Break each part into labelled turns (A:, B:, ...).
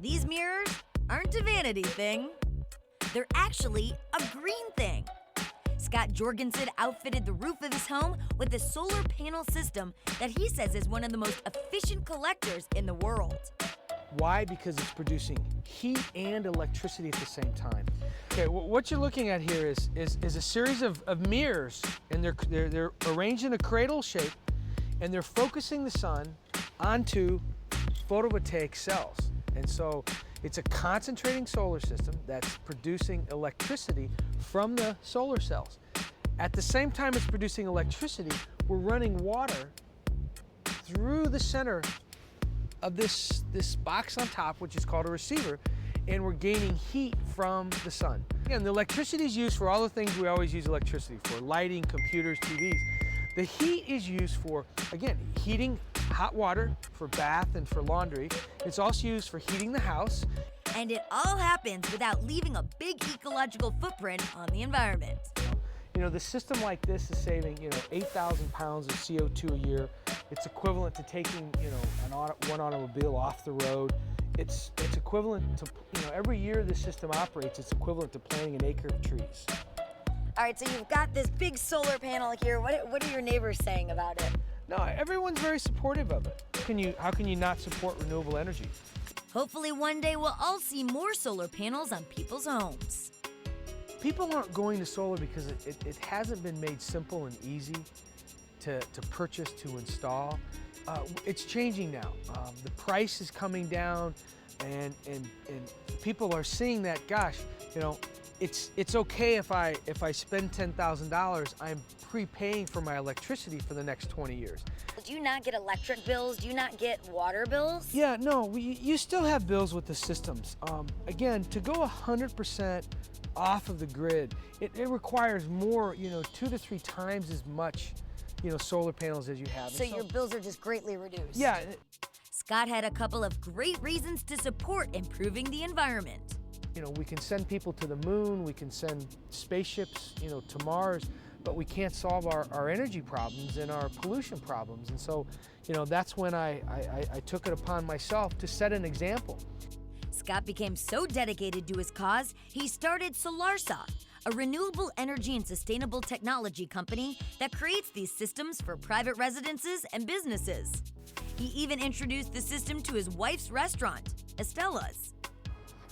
A: These mirrors aren't a vanity thing. They're actually a green thing. Scott Jorgensen outfitted the roof of his home with a solar panel system that he says is one of the most efficient collectors in the world.
B: Why? Because it's producing heat and electricity at the same time. Okay, what you're looking at here is a series of mirrors, and they're arranged in a cradle shape, and they're focusing the sun onto photovoltaic cells. And so it's a concentrating solar system that's producing electricity from the solar cells. At the same time it's producing electricity, we're running water through the center of this box on top, which is called a receiver, and we're gaining heat from the sun. Again, the electricity is used for all the things we always use electricity for: lighting, computers, TVs. The heat is used for, again, heating hot water for bath and for laundry. It's also used for heating the house.
A: And it all happens without leaving a big ecological footprint on the environment.
B: You know, the system like this is saving, 8,000 pounds of CO2 a year. It's equivalent to taking, one automobile off the road. It's equivalent to, every year this system operates, it's equivalent to planting an acre of trees.
A: All right, so you've got this big solar panel here. What are your neighbors saying about it?
B: No, everyone's very supportive of it. How can you not support renewable energy?
A: Hopefully one day we'll all see more solar panels on people's homes.
B: People aren't going to solar because it hasn't been made simple and easy to purchase, to install. It's changing now. The price is coming down, and people are seeing that, gosh, it's okay if I spend $10,000, I'm prepaying for my electricity for the next 20 years.
A: Do you not get electric bills? Do you not get water bills?
B: Yeah, no, you still have bills with the systems. Again, to go 100% off of the grid, it requires more, 2 to 3 times as much, solar panels as you have.
A: So your bills are just greatly reduced?
B: Yeah.
A: Scott had a couple of great reasons to support improving the environment.
B: We can send people to the moon, we can send spaceships, to Mars, but we can't solve our energy problems and our pollution problems. And so, that's when I took it upon myself to set an example.
A: Scott became so dedicated to his cause, he started Solarsa, a renewable energy and sustainable technology company that creates these systems for private residences and businesses. He even introduced the system to his wife's restaurant, Estella's.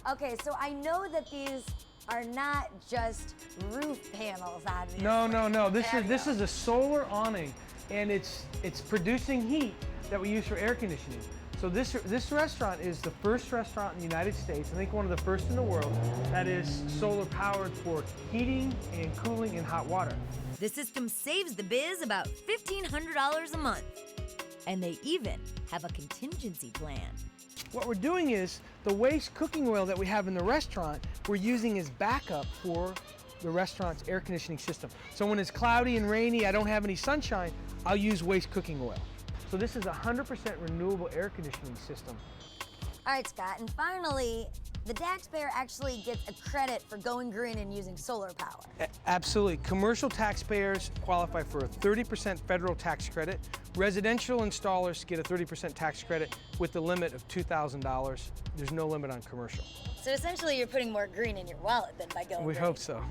A: Okay, so I know that these are not just roof panels on these.
B: No. This is a solar awning, and it's producing heat that we use for air conditioning. So this restaurant is the first restaurant in the United States, I think one of the first in the world, that is solar powered for heating and cooling and hot water.
A: The system saves the biz about $1,500 a month. And they even have a contingency plan.
B: What we're doing is the waste cooking oil that we have in the restaurant, we're using as backup for the restaurant's air conditioning system. So when it's cloudy and rainy, I don't have any sunshine, I'll use waste cooking oil. So this is a 100% renewable air conditioning system.
A: All right, Scott, and finally, the taxpayer actually gets a credit for going green and using solar power.
B: Absolutely. Commercial taxpayers qualify for a 30% federal tax credit. Residential installers get a 30% tax credit with the limit of $2,000. There's no limit on commercial.
A: So essentially, you're putting more green in your wallet than by going green.
B: We hope so.